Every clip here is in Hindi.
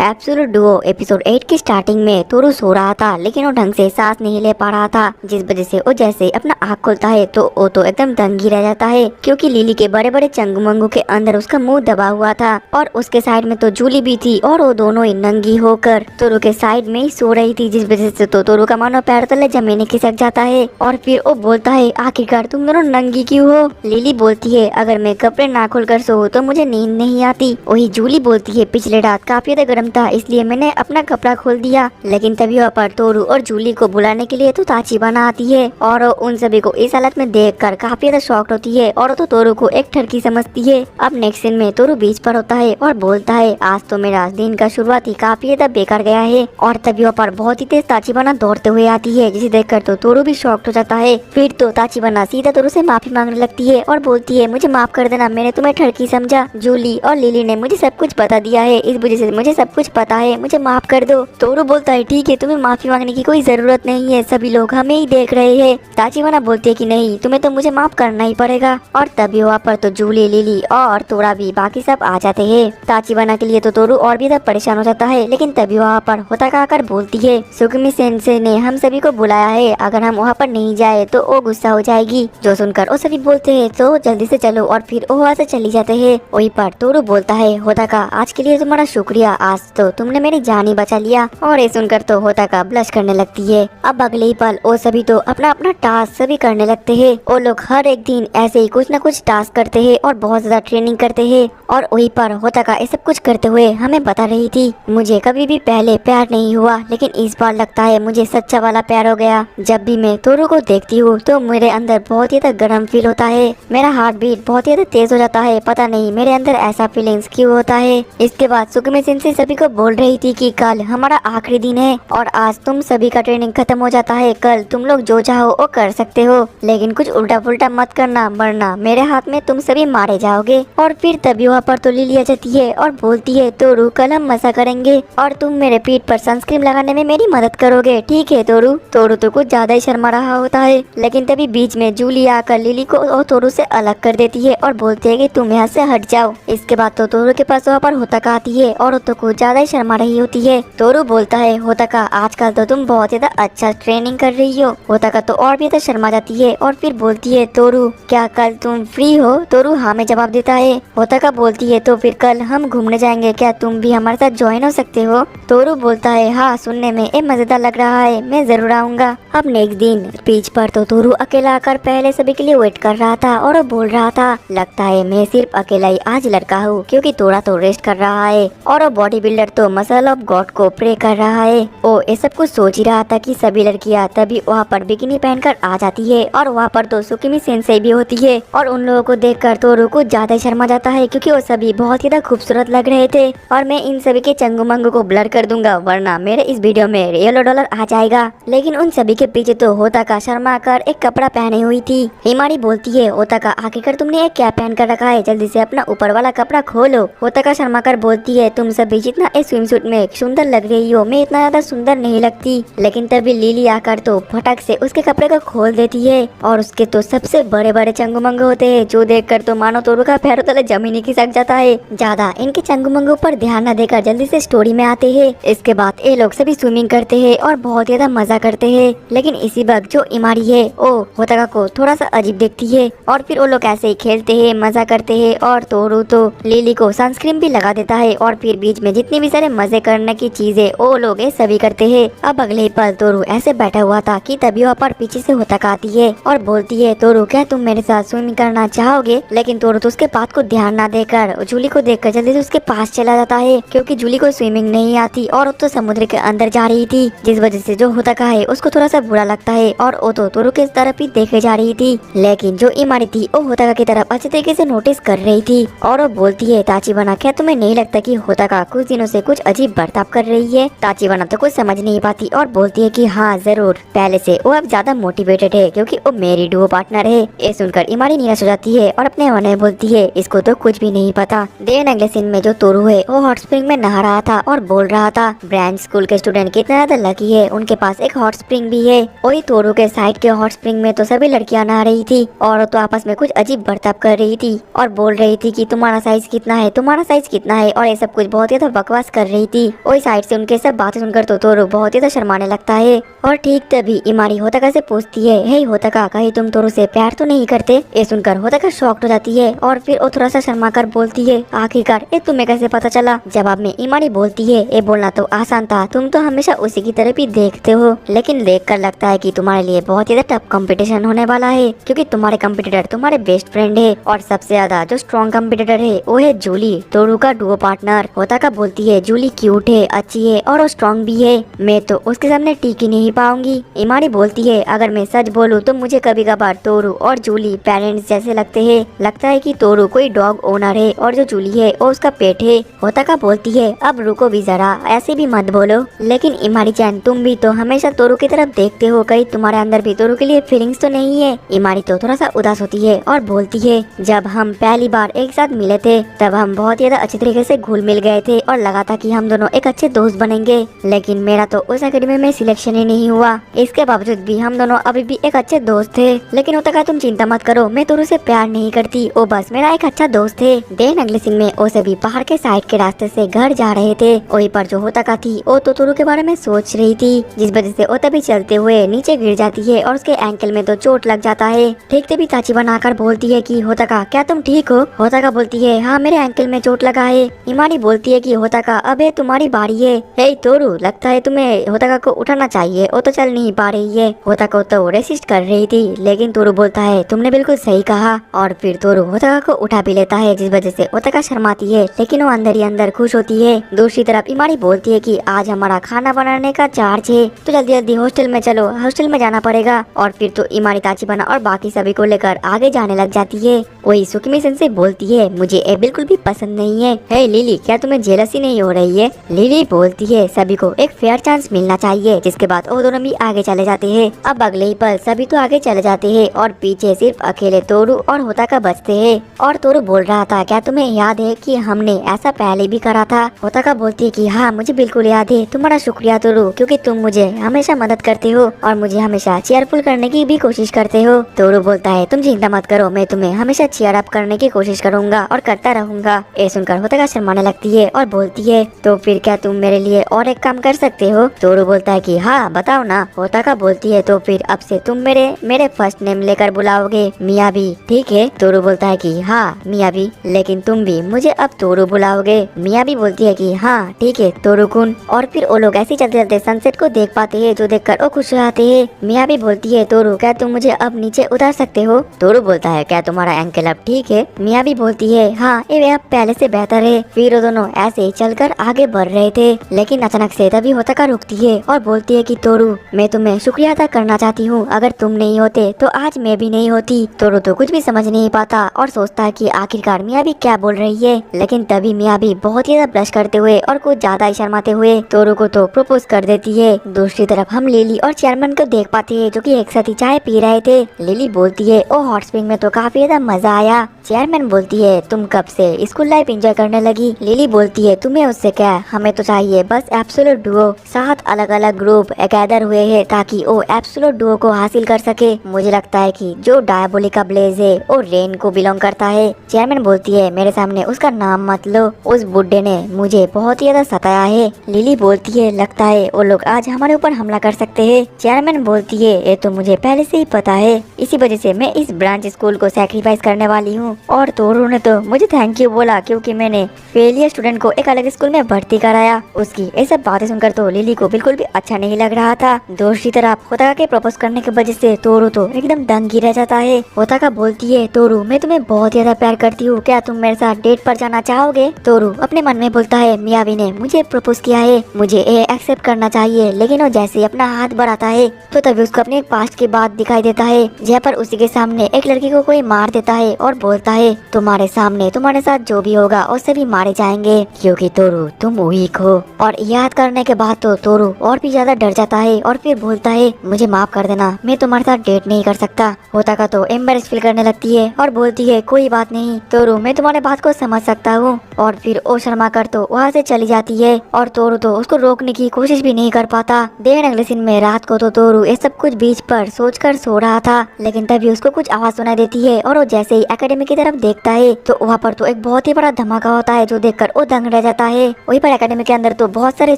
एब्सोल्यूट डुओ एपिसोड 8 की स्टार्टिंग में तोरू सो रहा था, लेकिन वो ढंग से सांस नहीं ले पा रहा था, जिस वजह से वो जैसे अपना आँख खोलता है तो वो तो एकदम दंग ही रह जाता है, क्योंकि लिली के बड़े बड़े चंगू मंगू के अंदर उसका मुंह दबा हुआ था और उसके साइड में तो जूली भी थी और वो दोनों ही नंगी होकर तोरू के साइड में ही सो रही थी, जिस वजह से तो तोरू का मानो पैर तले जमीन खिसक जाता है। और फिर वो बोलता है, आखिरकार तुम दोनों नंगी क्यों हो? लिली बोलती है, अगर मैं कपड़े ना खोल कर सो तो मुझे नींद नहीं आती। वही जूली बोलती है, पिछले रात काफी ज्यादा गर्म था इसलिए मैंने अपना कपड़ा खोल दिया। लेकिन तभी वहाँ पर तोरू और जूली को बुलाने के लिए तो ताचिबाना आती है और उन सभी को इस हालत में देखकर काफी ज्यादा शॉक्ड होती है और तो तोरू को एक ठरकी समझती है। अब नेक्स्ट सीन में तोरू बीच पर होता है और बोलता है, आज तो मेरा दिन का शुरुआत ही काफी ज्यादा बेकार गया है। और तभी वहाँ पर बहुत ही तेज ताचिबाना दौड़ते हुए आती है, जिसे देखकर तो तोरू भी शॉक्ड हो जाता है। फिर तो ताचिबाना सीधा तोरू से माफी मांगने लगती है और बोलती है, मुझे माफ कर देना, मैंने तुम्हें ठरकी समझा। जूली और लिली ने मुझे सब कुछ बता दिया है, इस वजह से मुझे सब कुछ पता है, मुझे माफ कर दो। तोरू बोलता है, ठीक है, तुम्हें माफी मांगने की कोई जरूरत नहीं है, सभी लोग हमें ही देख रहे हैं। ताचिबाना बोलती है कि नहीं, तुम्हें तो मुझे माफ करना ही पड़ेगा। और तभी वहाँ पर तो जूली, लिली और तोरा भी बाकी सब आ जाते हैं। ताचिबाना के लिए तो तोरू और भी ज्यादा परेशान हो जाता है, लेकिन तभी वहाँ पर होताका आकर बोलती है, सुकुमी सेंसे ने हम सभी को बुलाया है, अगर हम वहाँ पर नहीं जाए तो वो गुस्सा हो जाएगी। जो सुनकर वो सभी बोलते हैं, तो जल्दी से चलो, और फिर वो वहाँ से चली जाते हैं। वहीं पर तोरू बोलता है, होताका आज के लिए तुम्हारा शुक्रिया, आज तो तुमने मेरी जान ही बचा लिया। और ये सुनकर तो होताका ब्लश करने लगती है। अब अगले ही पल वो सभी तो अपना अपना टास्क सभी करने लगते हैं। वो लोग हर एक दिन ऐसे ही कुछ न कुछ टास्क करते हैं और बहुत ज्यादा ट्रेनिंग करते हैं। और वहीं पर होताका ये सब कुछ करते हुए हमें बता रही थी, मुझे कभी भी पहले प्यार नहीं हुआ, लेकिन इस बार लगता है मुझे सच्चा वाला प्यार हो गया। जब भी मैं तोरू को देखती हूँ तो मेरे अंदर बहुत ही ज्यादा गर्म फील होता है, मेरा हार्ट बीट बहुत ही ज्यादा तेज हो जाता है, पता नहीं मेरे अंदर ऐसा फीलिंग्स क्यों होता है। इसके बाद सुकुमी सेंसे सभी को बोल रही थी कि कल हमारा आखिरी दिन है और आज तुम सभी का ट्रेनिंग खत्म हो जाता है, कल तुम लोग जो चाहो वो कर सकते हो, लेकिन कुछ उल्टा पुल्टा मत करना, वरना मेरे हाथ में तुम सभी मारे जाओगे। और फिर तभी वहाँ पर तो लिली आ जाती है और बोलती है, तोरू कल हम मजा करेंगे और तुम मेरे पीठ पर सनस्क्रीन लगाने में मेरी मदद करोगे, ठीक है तोरू? तोरू तो कुछ ज्यादा ही शर्मा रहा होता है, लेकिन तभी बीच में जूली आकर लिली को और तोरू से अलग कर देती है और बोलती है कि तुम यहाँ से हट जाओ। इसके बाद तो तोरू के पास वहाँ पर होताका आती है और तो कुछ ज्यादा ही शर्मा रही होती है। तोरू बोलता है, होताका आजकल तो तुम बहुत ज्यादा अच्छा ट्रेनिंग कर रही हो। होताका तो और भी ज्यादा शर्मा जाती है और फिर बोलती है, तोरू क्या कल तुम फ्री हो? तोरू हाँ में जवाब देता है। होताका बोलती है, तो फिर कल हम घूमने जाएंगे, क्या तुम भी हमारे साथ ज्वाइन हो सकते हो? तोरू बोलता है, हाँ, सुनने में ये मजेदार लग रहा है, मैं जरूर आऊंगा। अब नेक्स्ट दिन बीच पर तो तोरू अकेला आकर पहले सभी के लिए वेट कर रहा था और वो बोल रहा था, लगता है मैं सिर्फ अकेला ही आज लड़का हूँ, क्योंकि तोरा तो रेस्ट कर रहा है और वो बॉडी बिल्डर तो मसल ऑफ गॉड को प्रे कर रहा है। वो ये सब कुछ सोच ही रहा था कि सभी लड़कियां तभी वहाँ पर बिकिनी पहनकर आ जाती है और वहाँ पर तो सुकुमी सेंसे भी होती है और उन लोगों को देखकर तोरू को ज्यादा ही शर्मा जाता है, क्योंकि वो सभी बहुत ही खूबसूरत लग रहे थे। और मैं इन सभी के चंगू मंगू को ब्लर कर दूंगा, वरना मेरे इस वीडियो में येलो डॉलर आ जाएगा। लेकिन उन सभी के पीछे तो होताका शर्मा कर एक कपड़ा पहने हुई थी। हिमारी बोलती है, होताका आखिरकार तुमने एक क्या पहन कर रखा है, जल्दी से अपना ऊपर वाला कपड़ा खोलो। होताका शर्मा कर बोलती है, तुम सभी जितना इस स्विम सूट में सुंदर लग रही हो, मैं इतना ज्यादा सुंदर नहीं लगती। लेकिन तभी लिली आकर तो फटक से उसके कपड़े को खोल देती है और उसके तो सबसे बड़े बड़े चंगू मंगू होते हैं, जो देखकर तो मानो तोरू का पैरों तले जमीन खिसक जाता है। ज्यादा इनके चंगू मंगू पर ध्यान न देकर जल्दी से स्टोरी में आते हैं। इसके बाद ये लोग सभी स्विमिंग करते हैं और बहुत ज्यादा मजा करते हैं। लेकिन इसी वक्त जो इमारी है वो होताका को थोड़ा सा अजीब देखती है और फिर वो लोग ऐसे ही खेलते हैं, मजा करते हैं और तोरू तो लिली को सनस्क्रीन भी लगा देता है और फिर बीच में जितनी भी सारे मजे करने की चीजें वो लोग ये सभी करते हैं। अब अगले ही पल तोरू ऐसे बैठा हुआ था कि तभी वहाँ पर पीछे से होताका आती है और बोलती है, तोरू क्या तुम मेरे साथ स्विमिंग करना चाहोगे? लेकिन तोरू तो उसके बात को ध्यान न देकर जूली को देखकर जल्दी से उसके पास चला जाता है, क्योंकि जूली को स्विमिंग नहीं आती और वो तो समुद्र के अंदर जा रही थी, जिस वजह से जो होताका है उसको थोड़ा सा बुरा लगता है और वो तो तोरू की तरफ ही देखे जा रही थी। लेकिन जो इमारी थी वो होताका की तरफ अच्छे तरीके से नोटिस कर रही थी और वो बोलती है, ताचिबाना क्या तुम्हें नहीं लगता कि होताका कुछ दिनों से कुछ अजीब बर्ताव कर रही है? ताचिबाना तो कुछ समझ नहीं पाती और बोलती है कि हाँ जरूर, पहले से वो अब ज्यादा मोटिवेटेड है क्योंकि वो मेरी डुओ पार्टनर है। ये सुनकर इमारी निराश हो जाती है और अपने मन में बोलती है, इसको तो कुछ भी नहीं पता। देन अगले सीन में जो तोरू है वो हॉट स्प्रिंग में नहा रहा था और बोल रहा था, ब्रांच स्कूल के स्टूडेंट कितना ज्यादा लकी है, उनके पास एक हॉट स्प्रिंग भी है। वही तोरू के साइड के हॉट स्प्रिंग में तो सभी लड़कियां नहा रही थी और तो आपस में कुछ अजीब बर्ताव कर रही थी और बोल रही थी कि तुम्हारा साइज कितना है, तुम्हारा साइज कितना है, और ये सब कुछ बहुत ही बकवास कर रही थी। वही साइड से उनके सब बातें सुनकर तो तोरू बहुत ही शर्माने लगता है। और ठीक तभी इमारी होताका से पूछती है, हे होताका, कहीं तुम तोरू से प्यार तो नहीं करते? ये सुनकर होताका शॉक्ड हो जाती है और फिर वो थोड़ा सा शर्मा कर बोलती है, आखिरकार ये तुम्हें कैसे पता चला? जवाब में इमारी बोलती है, ये बोलना तो आसान था, तुम तो हमेशा उसी की तरफ ही देखते हो, लेकिन देखकर लगता है कि तुम्हारे लिए बहुत ही टफ कंपटीशन होने वाला है, क्योंकि तुम्हारे कंपटीटर तुम्हारे बेस्ट फ्रेंड है और सबसे ज्यादा जो स्ट्रॉन्ग कंपटीटर है वो है जूली, तोरू का डुओ पार्टनर। होताका बोलती है, जूली क्यूट है, अच्छी है और वो स्ट्रॉन्ग भी है, मैं तो उसके सामने टिक ही नहीं पाऊंगी। इमारी बोलती है, अगर मैं सच बोलूं तो मुझे कभी कभार तोरू और जूली पेरेंट्स जैसे लगते हैं, लगता है कि तोरू कोई डॉग ओनर है और जो जूली है वो उसका पेट है। होताका बोलती है, अब रुको भी जरा, ऐसे भी मत बोलो। लेकिन इमारी चैन, तुम भी तो हमेशा तोरू की तरफ देखते हो, कहीं तुम्हारे अंदर भी तोरू के लिए फीलिंग्स तो नहीं है? इमारी तो थोड़ा सा उदास होती है और बोलती है, जब हम पहली बार एक साथ मिले थे तब हम बहुत ज्यादा अच्छी तरीके से घुल मिल गए थे और लगा था कि हम दोनों एक अच्छे दोस्त बनेंगे, लेकिन मेरा तो उस एकेडमी में सिलेक्शन ही नहीं हुआ। इसके बावजूद भी हम दोनों अभी भी एक अच्छे दोस्त थे। लेकिन होताका, तुम चिंता मत करो, मैं तोरू से प्यार नहीं करती, वो बस मेरा एक अच्छा दोस्त है। देन अगले सीन में वो सभी पहाड़ के साइड के रास्ते से घर जा रहे थे। वहीं पर जो होताका थी वो तो तोरू के बारे में सोच रही थी, जिस वजह से वो तभी चलते हुए नीचे गिर जाती है और उसके एंकल में तो चोट लग जाता है। ठीक तभी ताची बनाकर बोलती है कि होताका, क्या तुम ठीक हो? होताका बोलती है, हाँ मेरे एंकल में चोट लगा है। इमारी बोलती है कि होताका, अबे तुम्हारी बारी है। हे तोरू, लगता है तुम्हें होताका को उठाना चाहिए, वो तो चल नहीं पा रही है। होताका तो रेसिस्ट कर रही थी, लेकिन तोरू बोलता है, तुमने बिल्कुल सही कहा, और फिर तोरू होताका को उठा भी लेता है, जिस वजह से होताका शर्माती है, लेकिन वो अंदर ही अंदर खुश होती है। दूसरी तरफ इमारी बोलती है कि आज हमारा खाना बनाने का चार्ज है, तो जल्दी जल्दी हॉस्टल में चलो, हॉस्टल में जाना पड़ेगा। और फिर तो इमारी ताची बना और बाकी सभी को लेकर आगे जाने लग जाती है। वही सुकिमी सेंसेई बोलती है, मुझे ये बिल्कुल भी पसंद नहीं है। हे लिली, क्या तुम्हें जेलसी नहीं हो रही है? लिली बोलती है, सभी को एक फेयर चांस मिलना चाहिए। जिसके बाद वो दोनों भी आगे चले जाते हैं। अब अगले ही पल सभी तो आगे चले जाते हैं और पीछे सिर्फ अकेले तोरू और होताका बचते हैं। और तोरू बोल रहा था, क्या तुम्हें याद है कि हमने ऐसा पहले भी करा था? होताका बोलती है कि हाँ मुझे बिल्कुल याद है। तुम्हारा शुक्रिया तोरू, क्योंकि तुम मुझे हमेशा मदद करते हो और मुझे हमेशा चेयरफुल करने की भी कोशिश करते हो। तोरू बोलता है, तुम चिंता मत करो, मैं तुम्हें हमेशा चीयर अप करने की कोशिश करूंगा और करता रहूंगा। ये सुनकर होताका शर्माने लगती है और बोलती है, तो फिर क्या तुम मेरे लिए और एक काम कर सकते हो? तोरू बोलता है कि हाँ बताओ ना। होताका बोलती है, तो फिर अब से तुम मेरे फर्स्ट नेम लेकर बुलाओगे, मियाबी, ठीक है? तोरू बोलता है कि हाँ मियाबी, लेकिन तुम भी मुझे अब तोरू बुलाओगे। मियाबी बोलती है कि हाँ ठीक है तोरू कुन। और फिर वो लोग ऐसे ही चलते चलते सनसेट को देख पाते हैं, जो देखकर वो खुश हो जाते हैं। मियाबी बोलती है, तोरू क्या तुम मुझे अब नीचे उतार सकते हो? तोरू बोलता है, क्या तुम्हारा एंकल अब ठीक है? मियाबी बोलती है, हाँ ये अब पहले से बेहतर है। फिर वो दोनों ऐसे ही चलकर आगे बढ़ रहे थे, लेकिन अचानक से तभी होताका रुकती है और बोलती है कि तोरू, मैं तुम्हें शुक्रिया अदा करना चाहती हूँ, अगर तुम नहीं होते तो आज मैं भी नहीं होती। तोरू तो कुछ भी समझ नहीं पाता और सोचता है कि आखिरकार मियाबी क्या बोल रही है। लेकिन तभी मियाबी बहुत ही ज्यादा ब्लश करते हुए और कुछ ज्यादा ही शर्माते हुए तोरू को तो प्रपोज कर देती है। दूसरी तरफ हम लिली और चेयरमैन को देख पाते हैं, जो कि एक साथ ही चाय पी रहे थे। लिली बोलती है, ओ हॉट स्प्रिंग में तो काफी ज्यादा मजा आया। चेयरमैन बोलती है, तुम कब से स्कूल लाइफ एंजॉय करने लगी? लिली बोलती है, तुम्हें उससे क्या, हमें तो चाहिए बस एब्सोल्यूट डुओ। 7 अलग अलग ग्रुप गैदर हुए हैं ताकि वो एब्सोल्यूट डुओ को हासिल कर सके। मुझे लगता है कि जो डायबोलिका ब्लेज है वो रेन को बिलोंग करता है। चेयरमैन बोलती है, मेरे सामने उसका नाम मत लो, उस बुड्ढे ने मुझे बहुत ही ज्यादा सताया है। लिली बोलती है, लगता है वो लोग आज हमारे ऊपर हमला कर सकते हैं। चेयरमैन बोलती है, ये तो मुझे पहले से ही पता है, इसी वजह से मैं इस ब्रांच स्कूल को सैक्रिफाइस करने वाली हूँ। और तोरू ने तो मुझे थैंक यू बोला, क्योंकि मैंने फेलियर स्टूडेंट को एक अलग स्कूल में भर्ती कराया। उसकी ये सब बातें सुनकर तो लिली को बिल्कुल भी अच्छा नहीं लग रहा था। दूसरी तरफ होताका के प्रपोज करने की वजह से तोरू तो एकदम दंग ही रह जाता है। होताका बोलती है, तोरू मैं तुम्हें बहुत ज्यादा प्यार करती हूँ, क्या तुम मेरे साथ डेट पर जाना चाहोगे? तोरू अपने मन में बोलता है, मियाबी ने मुझे प्रपोज किया है, मुझे ये एक्सेप्ट करना चाहिए। लेकिन वो जैसे ही अपना हाथ बढ़ाता है तो तभी उसको अपने पास्ट की बात दिखाई देता है, जहाँ पर उसी के सामने एक लड़की को कोई मार देता है और बोलता है, तुम्हारे सामने तुम्हारे साथ जो भी होगा उससे भी मारे जाएंगे, क्योंकि तोरू तुम वीक हो। और याद करने के बाद तो तोरू और भी ज्यादा डर जाता है और फिर बोलता है, मुझे माफ कर देना, मैं तुम्हारे साथ डेट नहीं कर सकता। होताका तो एम्बेरेस फील करने लगती है और बोलती है, कोई बात नहीं तोरू, मैं तुम्हारे बात को समझ सकता हूँ। और फिर वो शर्मा कर तो वहाँ से चली जाती है और तोरू तो उसको रोकने की कोशिश भी नहीं कर पाता। देन अगले दिन में रात को तो तोरू ये सब कुछ बीच पर सोचकर सो रहा था, लेकिन तभी उसको कुछ आवाज सुनाई देती है और वो जैसे ही एकेडमी की तरफ देखता है तो वहाँ पर तो एक बहुत ही बड़ा धमाका होता है, जो देखकर वो दंग रह जाता जाता है। वहीं पर एकेडमी के अंदर तो बहुत सारे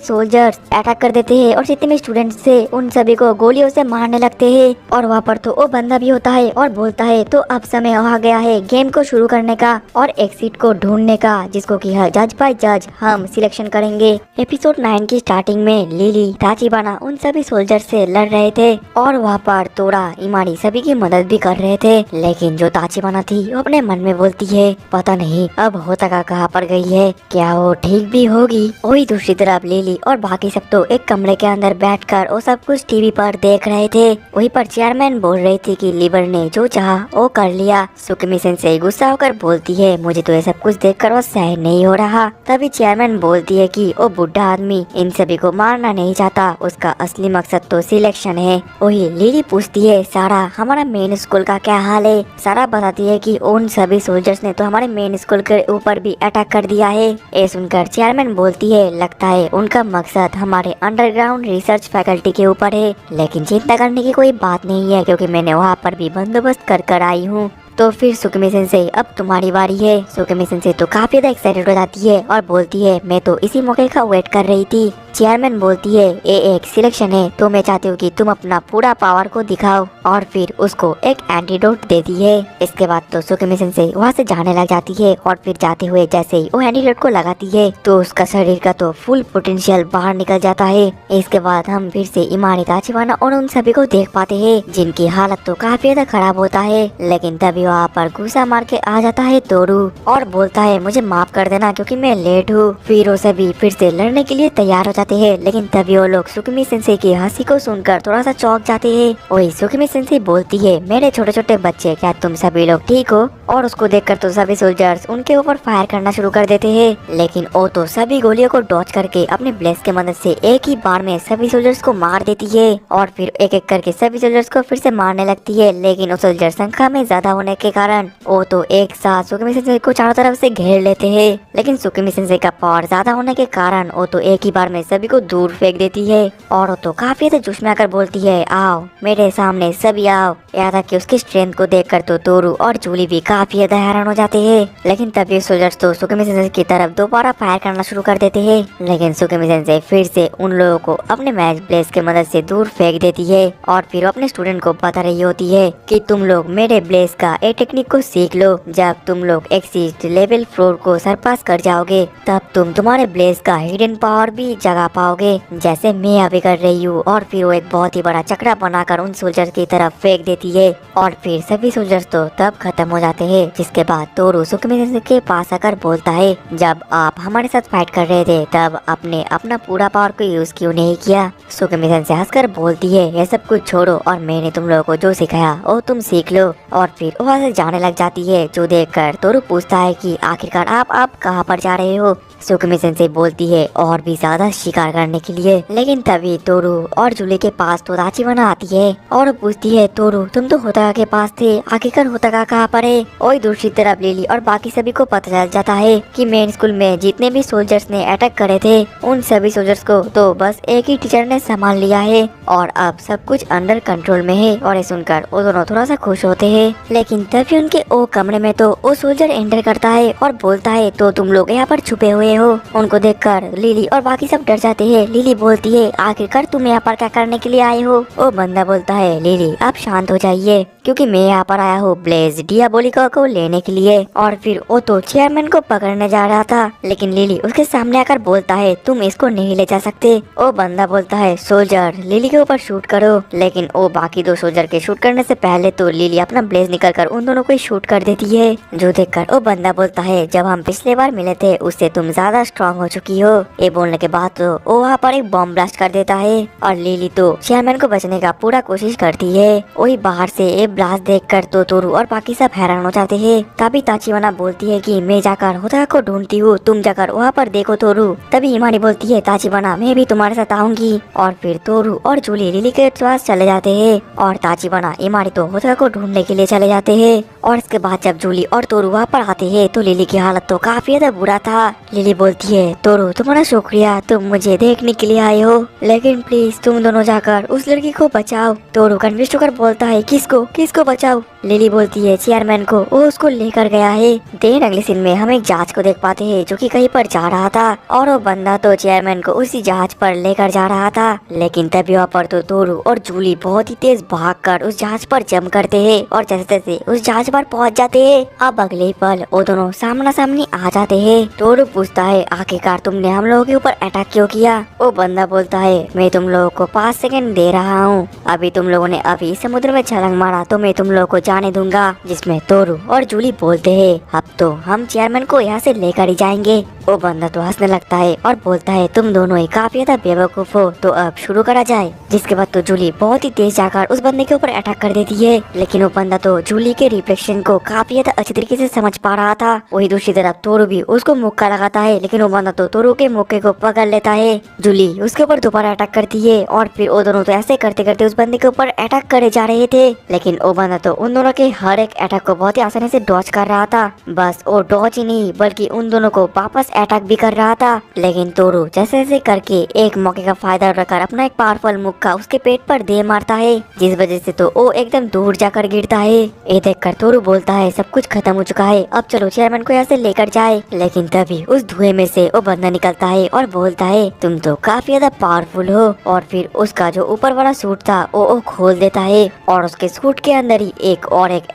सोल्जर्स अटैक कर देते हैं और जितने भी स्टूडेंट्स थे उन सभी को गोलियों से मारने लगते हैं। और वहाँ पर तो वो बंदा भी होता है और बोलता है तो अब समय आ गया है गेम को शुरू करने का और एक्सिट को ढूंढने का, जिसको कि हर जज बाय जज हम सिलेक्शन करेंगे। एपिसोड 9 की स्टार्टिंग में लिली ताचिबाना उन सभी सोल्जर से लड़ रहे थे और वहाँ पर तोरा इमारी सभी की मदद भी कर रहे थे। लेकिन जो ताचिबाना थी वो अपने मन में बोलती है पता नहीं अब होतका कहाँ पर गई है, क्या वो ठीक भी होगी। वही दूसरी तरफ लिली और बाकी सब तो एक कमरे के अंदर बैठकर वो सब कुछ टीवी पर देख रहे थे। वहीं पर चेयरमैन बोल रही थी कि लिबर ने जो चाहा वो कर लिया। सुकुमी सेंसेई गुस्सा होकर बोलती है मुझे तो ये सब कुछ देखकर वो सहन नहीं हो रहा। तभी चेयरमैन बोलती है कि वो बुढ़ा आदमी इन सभी को मारना नहीं चाहता, उसका असली मकसद तो सिलेक्शन है। वही लिली पूछती है सारा हमारा मेन स्कूल का क्या हाल है। सारा बताती है कि उन सभी सोल्जर्स ने तो हमारे मेन स्कूल के ऊपर भी अटैक कर दिया है। ये सुनकर चेयरमैन बोलती है लगता है उनका मकसद हमारे अंडरग्राउंड रिसर्च फैकल्टी के ऊपर है, लेकिन चिंता करने की कोई बात नहीं है क्योंकि मैंने वहाँ पर भी बंदोबस्त कर आई हूँ। तो फिर सुकुमी सेंसेई अब तुम्हारी बारी है। सुकुमी सेंसेई तो काफी ज्यादा एक्साइटेड हो जाती है और बोलती है मैं तो इसी मौके का वेट कर रही थी। चेयरमैन बोलती है ये एक सिलेक्शन है तो मैं चाहती हूँ कि तुम अपना पूरा पावर को दिखाओ और फिर उसको एक एंटीडोट देती है। इसके बाद तो सुकुमी सेंसेई वहाँ से जाने लग जाती है और फिर जाते हुए जैसे ही वो एंटीडोट को लगाती है तो उसका शरीर का तो फुल पोटेंशियल बाहर निकल जाता है। इसके बाद हम फिर से इमारी ताचिबाना और उन सभी को देख पाते हैं जिनकी हालत तो काफी ज्यादा खराब होता है। लेकिन तभी वहाँ पर गुस्सा मार के आ जाता है तोरू और बोलता है मुझे माफ कर देना क्योंकि मैं लेट हूँ। फिर वो सभी फिर से लड़ने के लिए तैयार हो जाते हैं। लेकिन तभी वो लोग सुकुमी सेंसेई की हंसी को सुनकर थोड़ा सा चौंक जाते हैं। वही सुकुमी सेंसेई बोलती है मेरे छोटे छोटे बच्चे क्या तुम सभी लोग ठीक हो। और उसको देखकर तो सभी सोल्जर्स उनके ऊपर फायर करना शुरू कर देते हैं। लेकिन वो तो सभी गोलियों को डॉच करके अपने ब्लेस के मदद से एक ही बार में सभी सोल्जर्स को मार देती है और फिर एक एक करके सभी सोल्जर्स को फिर से मारने लगती है। लेकिन वो सोल्जर संख्या में ज्यादा होने के कारण वो तो एक साथ सुकुमी सेंसेई को चारों तरफ से घेर लेते हैं। लेकिन सुकुमी सेंसेई का पावर ज्यादा होने के कारण वो तो एक ही बार में सभी को दूर फेंक देती है और वो तो काफी ज्यादा जोश में आकर बोलती है आओ मेरे सामने सभी आओ। यहाँ तक कि उसकी स्ट्रेंथ को देखकर तो तोरू और जूली भी काफी ज्यादा हैरान हो जाते हैं। लेकिन तभी सोल्जर्स तो सुकुमी सेंसेई की तरफ दोबारा फायर करना शुरू कर देते हैं। लेकिन सुकुमी सेंसेई फिर से उन लोगों को अपने मैच ब्लेस के मदद से दूर फेंक देती है और फिर अपने स्टूडेंट को बता रही होती है कि तुम लोग मेरे ब्लेस का एक टेक्निक को सीख लो। जब तुम लोग एक्सिट लेवल 4 को सरपास कर जाओगे तब तुम तुम्हारे ब्लेस का हिडन पावर भी जगा पाओगे जैसे मैं अभी कर रही हूँ। और फिर वो एक बहुत ही बड़ा चक्रा बनाकर उन सोल्जर की तरफ फेंक देती है और फिर सभी सोल्जर्स तो तब खत्म हो जाते हैं। जिसके बाद तोरू सुकुमी सेंसेई के पास आकर बोलता है जब आप हमारे साथ फाइट कर रहे थे तब आपने अपना पूरा पावर को यूज क्यों नहीं किया। सुकुमी सेंसेई हंसकर बोलती है ये सब कुछ छोड़ो और मैंने तुम लोगों को जो सिखाया वो तुम सीख लो। और फिर वहाँ से जाने लग जाती है। जो देखकर तोरू पूछता है कि आखिरकार आप कहाँ पर जा रहे हो। सुकुमी सेंसेई बोलती है और भी ज्यादा शिकार करने के लिए। लेकिन तभी तोरू और जूली के पास तो ताचिबाना आती है और पूछती है तोरू तुम तो होतका के पास थे, आखिरकार होतका कहाँ पर है। और दूसरी तरफ लिली और बाकी सभी को पता चल जाता है कि मेन स्कूल में जितने भी सोल्जर्स ने अटैक करे थे उन सभी सोल्जर्स को तो बस एक ही टीचर ने संभाल लिया है और अब सब कुछ अंडर कंट्रोल में है। और ये सुनकर वो दोनों थोड़ा सा खुश होते हैं। लेकिन तभी उनके ओ कमरे में तो वो सोल्जर एंटर करता है और बोलता है तो तुम लोग यहाँ पर छुपे हुए हो। उनको देखकर लिली और बाकी सब डर जाते हैं। लिली बोलती है आखिरकार तुम यहाँ पर क्या करने के लिए आए हो। वो बंदा बोलता है लिली आप शांत हो जाइए क्योंकि मैं यहाँ पर आया हूँ ब्लेज डियाबोलिका को लेने के लिए। और फिर वो तो चेयरमैन को पकड़ने जा रहा था लेकिन लिली उसके सामने आकर बोलता है तुम इसको नहीं ले जा सकते। वो बंदा बोलता है सोल्जर लिली के ऊपर शूट करो। लेकिन वो बाकी दो सोल्जर के शूट करने से पहले तो लिली अपना ब्लेज निकल कर उन दोनों को शूट कर देती है। जो देखकर वो बंदा बोलता है जब हम पिछले बार मिले थे उससे तुम ज्यादा स्ट्रॉन्ग हो चुकी हो। ये बोलने के बाद तो वो वहाँ पर एक बॉम्ब ब्लास्ट कर देता है और लिली तो चेयरमैन को बचने का पूरा कोशिश करती है। वही बाहर से ये ब्लास्ट देखकर तो तोरू और बाकी सब हैरान हो जाते हैं। तभी ताचिबाना बोलती है कि मैं जाकर होतका को ढूंढती हूँ, तुम जाकर वहाँ पर देखो तोरू। तभी इमारी बोलती है ताचिबाना मैं भी तुम्हारे साथ आऊंगी। और फिर तोरू और जूली लिली के पास चले जाते हैं और ताचिबाना इमारी तो होतका को ढूंढने के लिए चले जाते हैं। और इसके बाद जब जूली और तोरू वहाँ पर आते हैं तो लिली की हालत तो काफी ज्यादा बुरा था। लिली बोलती है तोरू तुम्हारा शुक्रिया, तुम मुझे देखने के लिए आए हो, लेकिन प्लीज तुम दोनों जाकर उस लड़की को बचाओ। तोरू कन्फ्यूज होकर बोलता है किसको किसको बचाओ। लिली बोलती है चेयरमैन को, वो उसको लेकर गया है। देन अगले सीन में हम एक जहाज को देख पाते हैं जो कि कहीं पर जा रहा था और वो बंदा तो चेयरमैन को उसी जहाज पर लेकर जा रहा था। लेकिन तभी वहाँ पर तो तोरू और जूली बहुत ही तेज भागकर उस जहाज पर जंप करते हैं और जैसे तैसे उस जहाज पर पहुंच जाते हैं। अब अगले ही पल वो दोनों सामना सामनी आ जाते हैं। तोरू पूछता है आखिरकार तुमने हम लोगों के ऊपर अटैक क्यों किया। वो बंदा बोलता है मैं तुम लोगों को 5 सेकंड दे रहा हूँ, अभी तुम लोगों ने अभी समुद्र में छलांग मारा तो मैं तुम लोगों को जाने दूंगा। जिसमें तोरू और जूली बोलते हैं अब तो हम चेयरमैन को यहाँ से लेकर ही जाएंगे। वो बंदा तो हंसने लगता है और बोलता है तुम दोनों ही काफी ज्यादा बेवकूफ हो, तो अब शुरू करा जाए। जिसके बाद तो जूली बहुत ही तेज जाकर उस बंदे के ऊपर अटैक कर देती है। लेकिन वो बंदा तो जूली के रिफ्लेक्शन को काफी ज्यादा अच्छी तरीके से समझ पा रहा था। वही दूसरी तरफ तोरू भी उसको मुक्का लगाता है, लेकिन वो बंदा तो तोरू के मुक्के को पकड़ लेता है। जूली उसके ऊपर दोबारा अटैक करती है और फिर वो दोनों तो ऐसे करते करते उस बंदे के ऊपर अटैक करे जा रहे थे। लेकिन वो बंदा तो उन दोनों के हर एक अटैक को बहुत ही आसानी से डॉज कर रहा था। बस वो डॉज ही नहीं बल्कि उन दोनों को वापस अटैक भी कर रहा था। लेकिन तोरू जैसे जैसे करके एक मौके का फायदा उठाकर अपना एक पावरफुल मुक्का उसके पेट पर दे मारता है, जिस वजह से तो वो एकदम दूर जाकर गिरता है। ये देखकर तोरू बोलता है सब कुछ खत्म हो चुका है, अब चलो चेयरमैन को यहाँ से लेकर जाए। लेकिन तभी उस धुएं में से वो बंदा निकलता है और बोलता है तुम तो काफी ज्यादा पावरफुल हो। और फिर उसका जो ऊपर वाला सूट था वो खोल देता है और उसके सूट के अंदर ही एक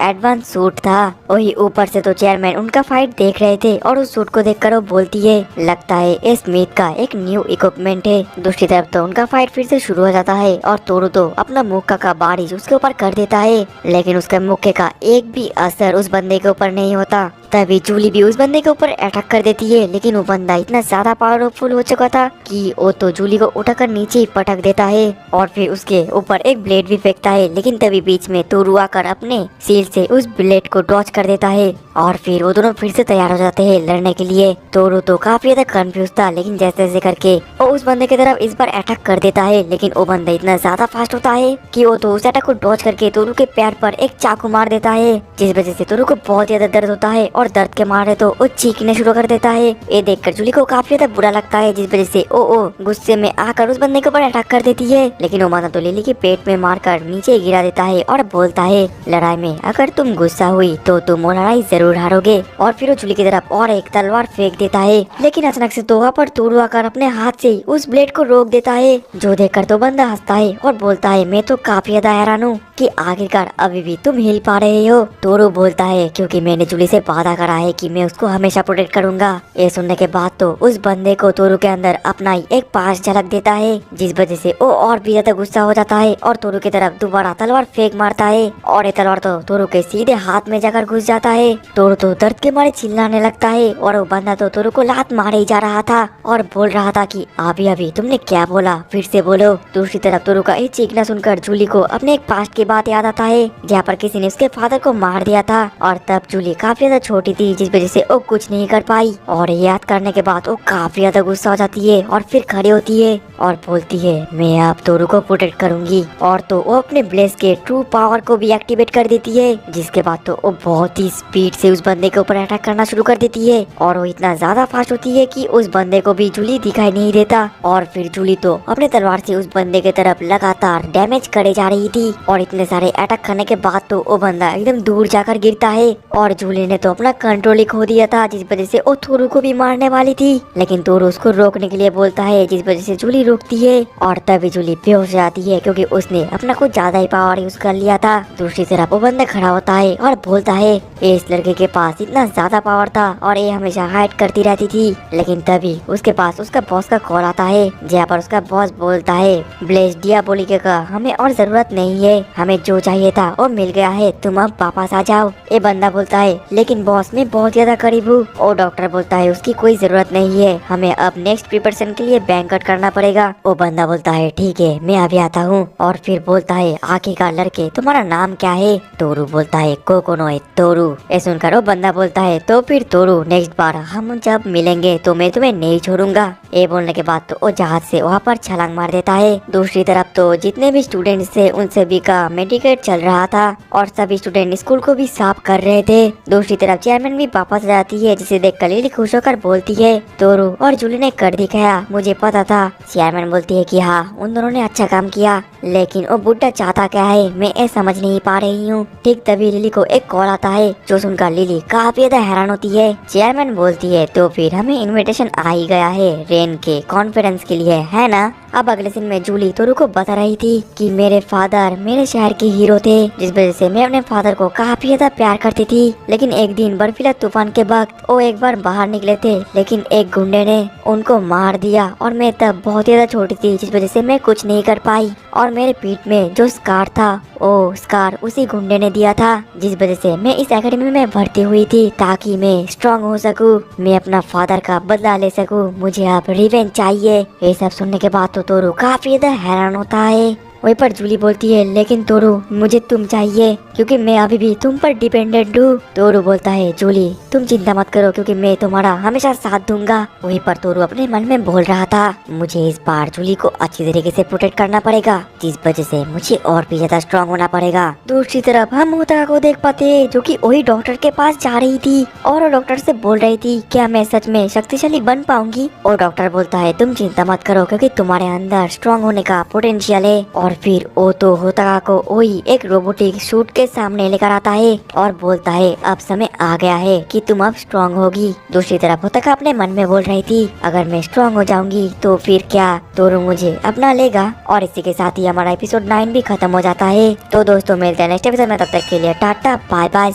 एडवांस सूट था। वही ऊपर से तो चेयरमैन उनका फाइट देख रहे थे और उस सूट को देखकर वो बोलती है लगता है ये स्मिथ का एक न्यू इक्विपमेंट है। दूसरी तरफ तो उनका फाइट फिर से शुरू हो जाता है और तोरू तो अपना मुक्का का बारिश उसके ऊपर कर देता है, लेकिन उसके मुक्के का एक भी असर उस बंदे के ऊपर नहीं होता। तभी जूली भी उस बंदे के ऊपर अटैक कर देती है, लेकिन वो बंदा इतना ज्यादा पावरफुल हो चुका था कि वो तो जूली को उठाकर नीचे ही पटक देता है और फिर उसके ऊपर एक ब्लेड भी फेंकता है। लेकिन तभी बीच में तोरू आकर अपने शील्ड से उस ब्लेड को डॉच कर देता है और फिर वो दोनों फिर से तैयार हो जाते हैं लड़ने के लिए। तोरू तो काफी ज्यादा कंफ्यूज था, लेकिन जैसे जैसे करके वो उस बंदे की तरफ इस बार अटैक कर देता है। लेकिन वो बंदा इतना ज्यादा फास्ट होता है कि वो तो उस अटैक को डॉच करके तोरू के पैर पर एक चाकू मार देता है, जिस वजह से तोरू को बहुत ज्यादा दर्द होता है और दर्द के मारे तो वो चीखने शुरू कर देता है। ये देखकर जूली को काफी ज्यादा बुरा लगता है, जिस वजह से ओ गुस्से में आकर उस बंदे के ऊपर अटैक कर देती है। लेकिन वो बंदा तो लिली के पेट में मारकर नीचे गिरा देता है और बोलता है लड़ाई में अगर तुम गुस्सा हुई तो तुम वो लड़ाई जरूर हारोगे। और फिर वो जूली की तरफ और एक तलवार फेंक देता है, लेकिन अचानक से तो वहाँ पर तोरू आकर अपने हाथ से उस ब्लेड को रोक देता है, जो देखकर तो बंदा हंसता है और बोलता है मैं तो काफी ज्यादा हैरान हूँ कि आखिरकार अभी भी तुम हिल पा रहे हो। तोरू बोलता है क्योंकि मैंने जूली से वादा करा है कि मैं उसको हमेशा प्रोटेक्ट करूंगा। ये सुनने के बाद तो उस बंदे को तोरू के अंदर अपना ही एक पास झलक देता है, जिस वजह से वो और भी ज्यादा गुस्सा हो जाता है और तोरू की तरफ दोबारा तलवार फेंक मारता है और ये तलवार तो तोरू के सीधे हाथ में जाकर घुस जाता है। तोरू तो दर्द के मारे चिल्लाने लगता है और वो बंदा तो तोरू को लात मारे ही जा रहा था और बोल रहा था कि अभी अभी तुमने क्या बोला, फिर से बोलो। दूसरी तरफ तोरू का ये चीखना सुनकर जूली को अपने एक पास्ट की बात याद आता है, जहाँ पर किसी ने उसके फादर को मार दिया था और तब जूली काफी ज्यादा छोटी थी, जिस वजह से वो कुछ नहीं कर पाई। और याद करने के बाद वो काफी ज्यादा गुस्सा हो जाती है और फिर खड़ी होती है और बोलती है मैं अब तोरू को प्रोटेक्ट करूंगी। और तो वो अपने ब्लेस के ट्रू पावर को भी एक्टिवेट कर देती है, जिसके बाद तो वो बहुत ही स्पीड से उस बंदे के ऊपर अटैक करना शुरू कर देती है और वो इतना ज्यादा फास्ट होती है कि उस बंदे को भी जूली दिखाई नहीं देता। और फिर जूली तो अपने तलवार से उस बंदे के तरफ लगातार डैमेज करे जा रही थी और इतने सारे अटैक करने के बाद तो वो बंदा एकदम दूर जाकर गिरता है और जूली ने तो अपना कंट्रोल ही खो दिया था, जिस वजह से वो तोरू को भी मारने वाली थी। लेकिन तोरू उसको रोकने के लिए बोलता है, जिस वजह से जूली रुकती है और तभी जूली बेहोश हो जाती है क्योंकि उसने अपना कुछ ज्यादा ही पावर यूज कर लिया था। दूसरी तरफ वो बंदा खड़ा होता है और बोलता है इस लड़के के पास इतना ज्यादा पावर था और ये हमेशा हाइड करती रहती थी। लेकिन तभी उसके पास उसका बॉस का कॉल आता है, जहाँ पर उसका बॉस बोलता है ब्लेस डियाबोलिका का हमें और जरूरत नहीं है, हमें जो चाहिए था वो मिल गया है, तुम अब वापस आ जाओ। ये बंदा बोलता है लेकिन बॉस मैं बहुत ज्यादा करीब हूँ। और डॉक्टर बोलता है उसकी कोई जरूरत नहीं है, हमें अब नेक्स्ट प्रिपरेशन के लिए बैंकट करना पड़ेगा। वो बंदा बोलता है ठीक है मैं अभी आता हूँ। और फिर बोलता है आखिरकार लड़के तुम्हारा नाम क्या है। तोरू बोलता है कोकोनोए तोरू। ये सुनकर वो बंदा बोलता है तो फिर तोरू नेक्स्ट बार हम जब मिलेंगे तो मैं तुम्हें नहीं छोड़ूंगा। ये बोलने के बाद तो वो जहाज से वहाँ पर छलांग मार देता है। दूसरी तरफ तो जितने भी स्टूडेंट्स थे उन सभी का मेडिकेट चल रहा था और सभी स्टूडेंट स्कूल को भी साफ कर रहे थे। दूसरी तरफ चेयरमैन भी वापस आ जाती है, जिसे देख लिली खुश होकर बोलती है तोरू और जूली ने कर दिखाया, मुझे पता था। चेयरमैन बोलती है कि हाँ, उन दोनों ने अच्छा काम किया, लेकिन वो बुड्ढा चाहता क्या है मैं ये समझ नहीं पा रही हूँ। ठीक तभी लिली को एक कॉल आता है, जो सुनकर लिली काफी ज्यादा हैरान होती है। चेयरमैन बोलती है तो फिर हमें इनविटेशन आ ही गया है रेन के कॉन्फ्रेंस के लिए, है ना। अब अगले दिन में जूली तोरू को बता रही थी कि मेरे फादर मेरे शहर के हीरो थे, जिस वजह से मैं अपने फादर को काफी ज्यादा प्यार करती थी। लेकिन एक दिन बर्फीला तूफान के वक्त वो एक बार बाहर निकले थे, लेकिन एक गुंडे ने उनको मार दिया और मैं तब बहुत ज्यादा छोटी थी, जिस वजह से मैं कुछ नहीं कर पाई। और मेरे पीठ में जो स्कार था वो स्कार उसी गुंडे ने दिया था, जिस वजह से मैं इस एकेडमी में भर्ती हुई थी ताकि मैं स्ट्रांग हो सकूं, मैं अपना फादर का बदला ले सकूं, मुझे अब रिवेंज चाहिए। ये सब सुनने के बाद तो तोरू काफी ज्यादा हैरान होता है। वहीं पर जूली बोलती है लेकिन तोरू मुझे तुम चाहिए, क्योंकि मैं अभी भी तुम पर डिपेंडेंट हूँ। तोरू बोलता है जूली तुम चिंता मत करो, क्योंकि मैं तुम्हारा हमेशा साथ दूंगा। वहीं पर तोरू अपने मन में बोल रहा था मुझे इस बार जूली को अच्छी तरीके से प्रोटेक्ट करना पड़ेगा, जिस वजह से मुझे और भी ज्यादा स्ट्रॉन्ग होना पड़ेगा। दूसरी तरफ हम होता को देख पाते हैं, जो कि वही डॉक्टर के पास जा रही थी और वो डॉक्टर से बोल रही थी क्या मैं सच में शक्तिशाली बन पाऊंगी। और डॉक्टर बोलता है तुम चिंता मत करो, क्योंकि तुम्हारे अंदर स्ट्रॉन्ग होने का पोटेंशियल है। और फिर ओ तो होता को वही एक रोबोटिक सूट के सामने लेकर आता है और बोलता है अब समय आ गया है कि तुम अब स्ट्रॉन्ग होगी। दूसरी तरफ होता अपने मन में बोल रही थी अगर मैं स्ट्रॉन्ग हो जाऊंगी तो फिर क्या तोरू मुझे अपना लेगा। और इसी के साथ ही हमारा एपिसोड 9 भी खत्म हो जाता है। तो दोस्तों मिलते हैं नेक्स्ट एपिसोड में, तब तक के लिए टाटा बाय बाय।